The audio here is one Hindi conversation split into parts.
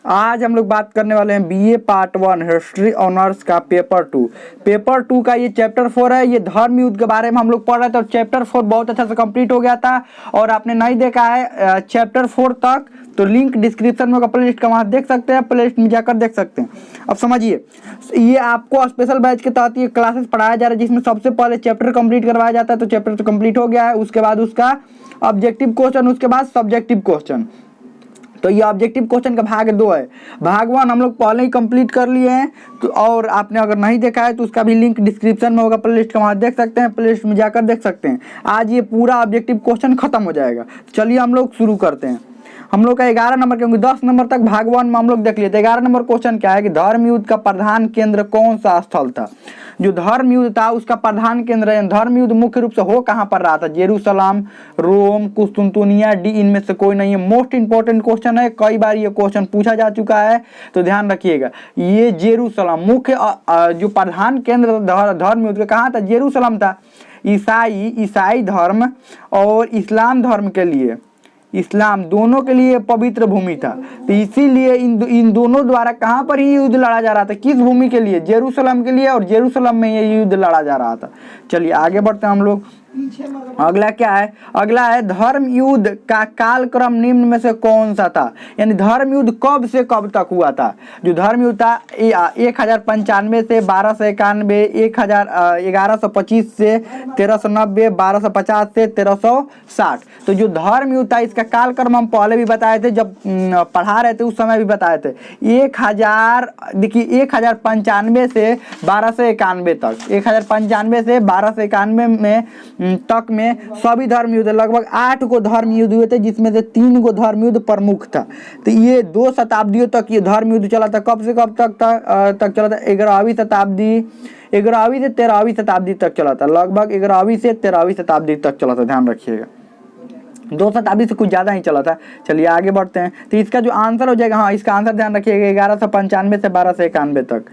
आज हम लोग बात करने वाले हैं बीए पार्ट 1 हिस्ट्री ऑनर्स का पेपर 2। पेपर 2 का ये चैप्टर 4 है। ये धर्म युद्ध के बारे में हम लोग पढ़ रहे थे और चैप्टर 4 बहुत अच्छा से कंप्लीट हो गया था। और आपने नहीं देखा है चैप्टर 4 तक तो लिंक डिस्क्रिप्शन में होगा, प्ले लिस्ट का, वहाँ देख सकते हैं, प्ले लिस्ट में जाकर देख सकते हैं। अब समझिए, ये आपको स्पेशल बैच के तहत ये क्लासेस पढ़ाया जा रहा है जिसमें सबसे पहले चैप्टर कंप्लीट करवाया जाता है। तो चैप्टर तो कंप्लीट हो गया है, उसके बाद उसका ऑब्जेक्टिव क्वेश्चन, उसके बाद सब्जेक्टिव क्वेश्चन। तो ये ऑब्जेक्टिव क्वेश्चन का भाग 2 है। भाग 1 हम लोग पहले ही कंप्लीट कर लिए हैं। तो और आपने अगर नहीं देखा है तो उसका भी लिंक डिस्क्रिप्शन में होगा, प्ले लिस्ट का, वहाँ देख सकते हैं, प्ले लिस्ट में जाकर देख सकते हैं। आज ये पूरा ऑब्जेक्टिव क्वेश्चन खत्म हो जाएगा। चलिए हम लोग शुरू करते हैं। हम लोग का 11 नंबर, क्योंकि 10 नंबर तक भाग 1 में हम लोग देख लिए थे। 11 नंबर क्वेश्चन क्या है कि धर्म युद्ध का प्रधान केंद्र कौन सा स्थल था। जो धर्म युद्ध था उसका प्रधान केंद्र, धर्म युद्ध मुख्य रूप से हो कहाँ पर रहा था? जेरूसलम, रोम, कुस्तुनतुनिया, डी, इनमें से कोई नहीं है। मोस्ट इंपॉर्टेंट क्वेश्चन है, कई बार ये क्वेश्चन पूछा जा चुका है, तो ध्यान रखिएगा। ये जेरूसलम मुख्य जो प्रधान केंद्र धर्म युद्ध का कहाँ था? जेरूसलम था। ईसाई धर्म और इस्लाम धर्म के लिए, इस्लाम दोनों के लिए पवित्र भूमि था। तो इसीलिए इन दोनों द्वारा कहाँ पर ही युद्ध लड़ा जा रहा था? किस भूमि के लिए? जेरूसलम के लिए, और जेरूसलम में ये युद्ध लड़ा जा रहा था। चलिए आगे बढ़ते हैं हम लोग। अगला क्या है? अगला है धर्म युद्ध का कालक्रम निम्न में से कौन सा था? यानी धर्म युद्ध कब से कब तक हुआ था? जो धर्म युद्ध था 1095 से 1291, 1125 से 1390, 1250 से 1360। तो जो धर्म युद्ध था इसका कालक्रम हम पहले भी बताए थे, जब पढ़ा रहे थे उस समय भी बताए थे। 1095 से 1291 तक, 1095 से 1291 में तक में सभी धर्म युद्ध, लगभग 8 गो धर्म युद्ध हुए थे, जिसमें से 3 गो धर्म युद्ध प्रमुख था। तो ये 2 शताब्दियों तक ये धर्म युद्ध चला था। कब से कब तक चला था? 11वीं शताब्दी, 11वीं से 13वीं शताब्दी तक चला था। लगभग 11वीं से 13वीं शताब्दी तक चला था, ध्यान रखिएगा। 2 शताब्दी से कुछ ज़्यादा ही चला था। चलिए आगे बढ़ते हैं। तो इसका जो आंसर हो जाएगा, हाँ इसका आंसर ध्यान रखिएगा, 1195 से 1291 तक।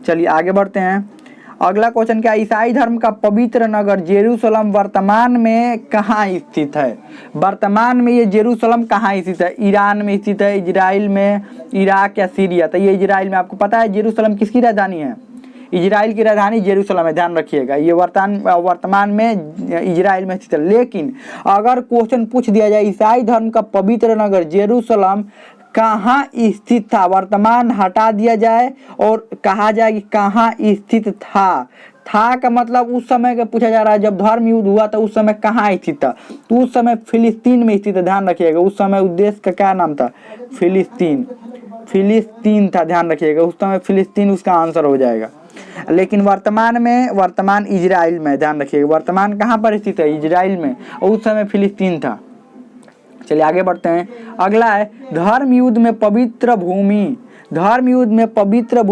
चलिए आगे बढ़ते हैं। अगला क्वेश्चन क्या? ईसाई धर्म का पवित्र नगर जेरूसलम वर्तमान में कहाँ स्थित है? वर्तमान में ये जेरूसलम कहाँ स्थित है? ईरान में स्थित है, इजराइल में, इराक या सीरिया? तो ये इजराइल में। आपको पता है जेरूसलम किसकी राजधानी है? इजराइल की राजधानी जेरूसलम है, ध्यान रखिएगा। ये वर्तमान में इजराइल में स्थित है। लेकिन अगर क्वेश्चन पूछ दिया जाए ईसाई धर्म का पवित्र नगर जेरूसलम कहाँ स्थित था, वर्तमान हटा दिया जाए और कहा जाए कि कहाँ स्थित था का मतलब उस समय का पूछा जा रहा है। जब धर्म युद्ध हुआ था उस समय कहाँ स्थित था? तो उस समय फिलिस्तीन में स्थित है, ध्यान रखिएगा। उस समय उस देश का क्या नाम था? फिलिस्तीन था, ध्यान रखिएगा। उस समय फिलिस्तीन उसका आंसर हो जाएगा। लेकिन वर्तमान इजराइल में, ध्यान रखिएगा। वर्तमान कहाँ पर स्थित है? इजराइल में, और उस समय फिलिस्तीन था। चलिए आगे बढ़ते हैं। अगला है धर्म युद्ध में पवित्र भूमि। धर्म युद्ध में पवित्र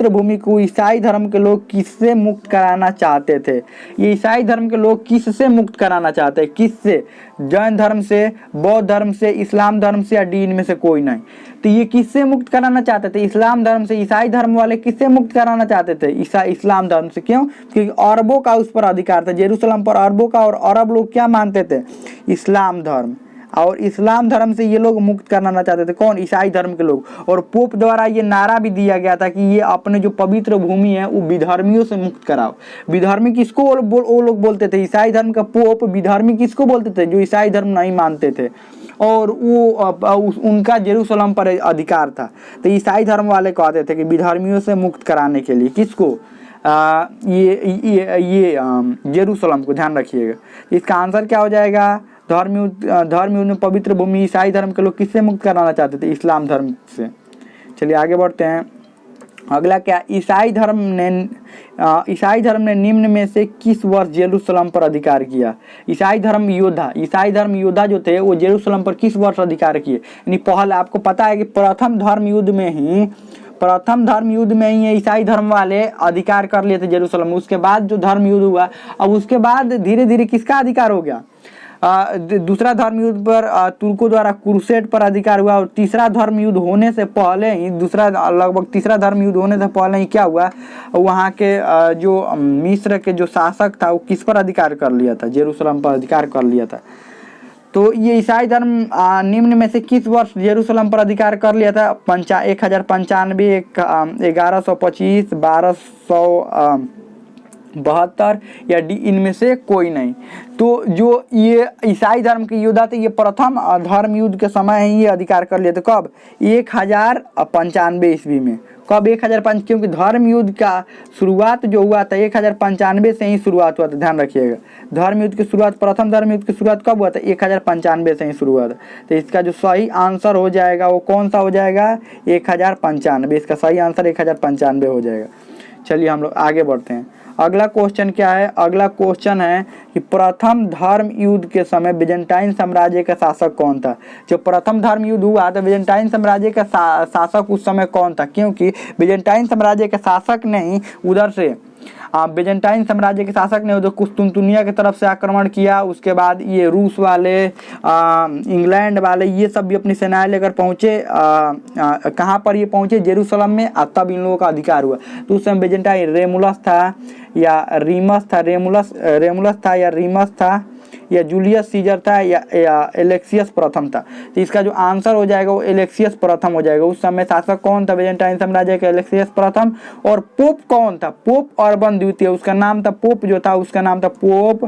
भूमि को ईसाई धर्म के लोग किससे मुक्त कराना चाहते थे? ये ईसाई धर्म के लोग किससे मुक्त कराना चाहते हैं? किससे? जैन धर्म से, बौद्ध धर्म से, इस्लाम धर्म से, या डी में से कोई नहीं। तो ये किससे मुक्त कराना चाहते थे? इस्लाम धर्म से। ईसाई धर्म वाले किससे मुक्त कराना चाहते थे? इस्लाम धर्म से। क्यों? क्योंकि अरबों का उस पर अधिकार था, जेरूसलम पर अरबों का, और अरब लोग क्या मानते थे? इस्लाम धर्म। और इस्लाम धर्म से ये लोग मुक्त कराना चाहते थे। कौन? ईसाई धर्म के लोग। और पोप द्वारा ये नारा भी दिया गया था कि ये अपने जो पवित्र भूमि है वो विधर्मियों से मुक्त कराओ। विधर्मी किसको वो लोग बोलते थे? ईसाई धर्म का पोप विधर्मी किसको बोलते थे? जो ईसाई धर्म नहीं मानते थे, और वो उनका जेरूसलम पर अधिकार था। तो ईसाई धर्म वाले कहते थे कि विधर्मियों से मुक्त कराने के लिए किसको? ये जेरूसलम को, ध्यान रखिएगा। इसका आंसर क्या हो जाएगा? धर्म युद्ध में पवित्र भूमि ईसाई धर्म के लोग किससे मुक्त कराना चाहते थे? इस्लाम धर्म से। चलिए आगे बढ़ते हैं। अगला क्या? ईसाई धर्म ने निम्न में से किस वर्ष जेरूसलम पर अधिकार किया? ईसाई धर्म योद्धा जो थे वो जेरूसलम पर किस वर्ष अधिकार किए? यानी पहले आपको पता है कि प्रथम धर्म युद्ध में ही ईसाई धर्म वाले अधिकार कर लिए थे जेरूसलम। उसके बाद जो धर्म युद्ध हुआ, अब उसके बाद धीरे धीरे किसका अधिकार हो गया? दूसरा धर्म युद्ध पर तुर्कों द्वारा क्रूसेड पर अधिकार हुआ। और तीसरा धर्म युद्ध होने से पहले ही तीसरा धर्म युद्ध होने से पहले ही क्या हुआ? वहाँ के जो मिस्र के जो शासक था वो किस पर अधिकार कर लिया था? जेरूसलम पर अधिकार कर लिया था। तो ये ईसाई धर्म निम्न में से किस वर्ष यरूशलेम पर अधिकार कर लिया था? 1095, 1125, 1272 या डी इनमें से कोई नहीं। तो जो ये ईसाई धर्म के योद्धा थे ये प्रथम धर्म युद्ध के समय ही ये अधिकार कर लिए थे। कब? 1095 ईस्वी में। कब? 1005, क्योंकि धर्म युद्ध का शुरुआत जो हुआ था 1095 से ही शुरुआत हुआ था, ध्यान रखिएगा। धर्म युद्ध की शुरुआत, प्रथम धर्म युद्ध की शुरुआत कब हुआ था? 1095 से ही शुरू हुआ था। तो इसका जो सही आंसर हो जाएगा वो कौन सा हो जाएगा? 1095। इसका सही आंसर 1095 हो जाएगा। चलिए हम लोग आगे बढ़ते हैं। अगला क्वेश्चन क्या है? अगला क्वेश्चन है कि प्रथम धर्म युद्ध के समय बिजेंटाइन साम्राज्य का शासक कौन था? जो प्रथम धर्म युद्ध हुआ तो बिजेंटाइन साम्राज्य का शासक उस समय कौन था? क्योंकि बिजेंटाइन साम्राज्य के शासक ने ही उधर से बिजेंटाइन साम्राज्य के शासक ने उधर कुस्तुनतुनिया की तरफ से आक्रमण किया। उसके बाद ये रूस वाले, इंग्लैंड वाले, ये सब भी अपनी सेनाएं लेकर पहुंचे। कहाँ पर ये पहुंचे? जेरूसलम में। तब इन लोगों का अधिकार हुआ। तो उस समय बिजेंटाइन रेमुलस था या रीमस था, रेमुलस था या रीमस था या जूलियस सीजर था या एलेक्सियस प्रथम था। तो इसका जो आंसर हो जाएगा वो एलेक्सियस प्रथम हो जाएगा। उस समय शासक कौन था बिजेंटाइन साम्राज्य का? एलेक्सियस प्रथम। और पोप कौन था? पोप अर्बन द्वितीय। उसका नाम था, पोप जो था उसका नाम था पोप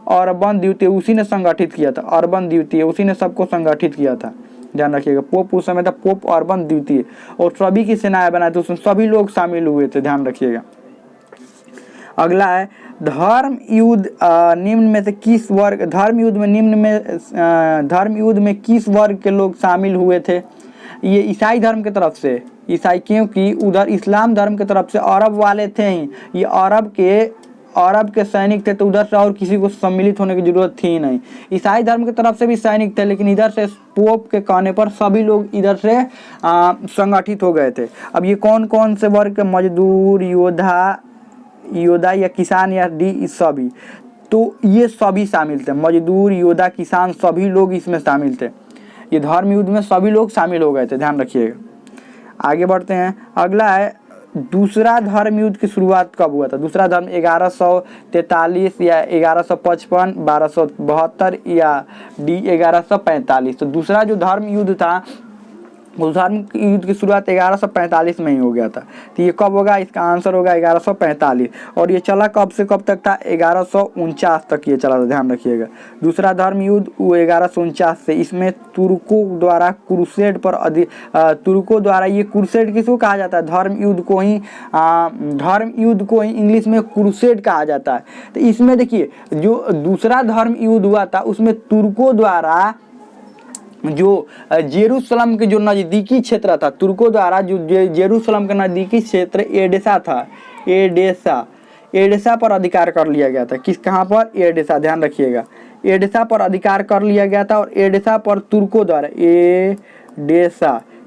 अर्बन द्वितीय। उसी ने संगठित किया था, अर्बन द्वितीय, उसी ने सबको संगठित किया था, ध्यान रखिएगा। पोप उस समय था पोप अर्बन द्वितीय। और सभी की सेनाएं बनाई थी, उसमें सभी लोग शामिल हुए थे, ध्यान रखिएगा। अगला है धर्म युद्ध निम्न में से किस वर्ग, धर्म युद्ध में किस वर्ग के लोग शामिल हुए थे? ये ईसाई धर्म की तरफ से, ईसाई, क्योंकि उधर इस्लाम धर्म की तरफ से अरब वाले थे ही, ये अरब के सैनिक थे, तो उधर से और किसी को सम्मिलित होने की जरूरत थी ही नहीं। ईसाई धर्म की तरफ से भी सैनिक थे, लेकिन इधर से पोप के कहने पर सभी लोग इधर से संगठित हो गए थे। अब ये कौन कौन से वर्ग के? मजदूर, योद्धा या किसान या डी सभी। तो ये सभी शामिल थे, मजदूर, योद्धा, किसान, सभी लोग इसमें शामिल थे। ये धर्म युद्ध में सभी लोग शामिल हो गए थे, ध्यान रखिएगा। आगे बढ़ते हैं। अगला है दूसरा धर्म युद्ध की शुरुआत कब हुआ था? दूसरा धर्म 1143 या 1155, 1272 या डी 1145। तो दूसरा जो धर्म युद्ध था उस धर्म युद्ध की शुरुआत 1145 में ही हो गया था। तो ये कब होगा? इसका आंसर होगा 1145। और ये चला कब से कब तक था? 1149 तक ये चला था, ध्यान रखिएगा। दूसरा धर्म युद्ध वो 1149 से। इसमें तुर्कों द्वारा क्रूसेड पर तुर्कों द्वारा, ये क्रूसेड किसको कहा जाता है? धर्म युद्ध को ही इंग्लिश में क्रूसेड कहा जाता है। तो इसमें देखिए जो दूसरा धर्म युद्ध हुआ था उसमें तुर्कों द्वारा जो जेरूशलेम के जो नज़दीकी क्षेत्र था, तुर्कों द्वारा जो जेरूशलेम के नज़दीकी क्षेत्र एडेसा था, एडेसा पर अधिकार कर लिया गया था। कहाँ पर? एडेसा, ध्यान रखिएगा। एडेसा पर अधिकार कर लिया गया था। और एडेसा पर तुर्कों द्वारा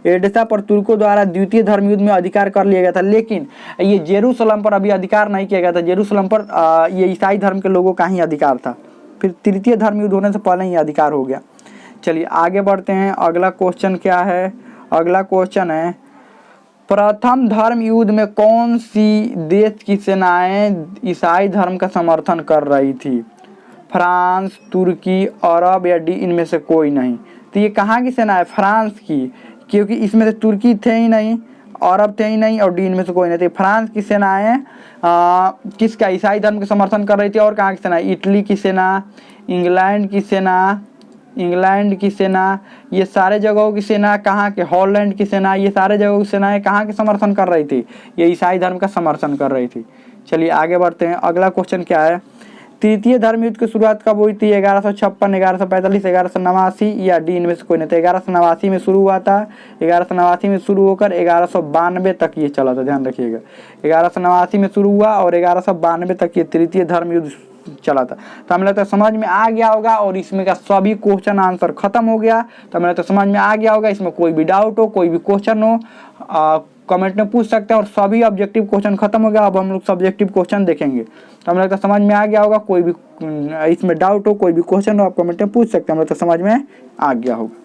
एडेसा पर तुर्कों द्वारा द्वितीय धर्म युद्ध में अधिकार कर लिया गया था। लेकिन ये जेरूशलेम पर अभी अधिकार नहीं किया गया था। जेरूशलेम पर ये ईसाई धर्म के लोगों का ही अधिकार था। फिर तृतीय धर्म युद्ध होने से पहले ही अधिकार हो गया। चलिए आगे बढ़ते हैं। अगला क्वेश्चन क्या है? अगला क्वेश्चन है प्रथम धर्म युद्ध में कौन सी देश की सेनाएं ईसाई धर्म का समर्थन कर रही थी? फ्रांस, तुर्की, अरब या डी इनमें से कोई नहीं। तो ये कहाँ की सेना है? फ्रांस की, क्योंकि इसमें से तुर्की थे ही नहीं, अरब थे ही नहीं और डी इनमें से कोई नहीं थे। फ्रांस की सेनाएं किसका? ईसाई धर्म का समर्थन कर रही थी। और कहाँ की सेना? इटली की सेना, इंग्लैंड की सेना, ये सारे जगहों की सेना, कहाँ के? हॉलैंड की सेना, ये सारे जगहों की सेनाएं कहाँ के समर्थन कर रही थी? ये ईसाई धर्म का समर्थन कर रही थी। चलिए आगे बढ़ते हैं। अगला क्वेश्चन क्या है? तृतीय धर्म युद्ध की शुरुआत कब हुई थी? 1156, 1145, 1189 या डी इनमें से कोई नहीं था। 1189 में शुरू हुआ था। 1189 में शुरू होकर 1192 तक ये चला था, ध्यान रखिएगा। 1189 में शुरू हुआ और 1192 तक ये तृतीय धर्म युद्ध चला था। तो हमें लगता है समझ में आ गया होगा और इसमें का सभी क्वेश्चन आंसर खत्म हो गया। तो हमें लगता है समझ में आ गया होगा। इसमें कोई भी डाउट हो, कोई भी क्वेश्चन हो, कमेंट में पूछ सकते हैं। और सभी ऑब्जेक्टिव क्वेश्चन खत्म हो गया। अब हम लोग सब्जेक्टिव क्वेश्चन देखेंगे। तो हमें लगता है समझ में आ गया होगा। कोई भी इसमें डाउट हो, कोई भी क्वेश्चन हो, आप कमेंट में पूछ सकते हैं। हमें लगता है समझ में आ गया होगा।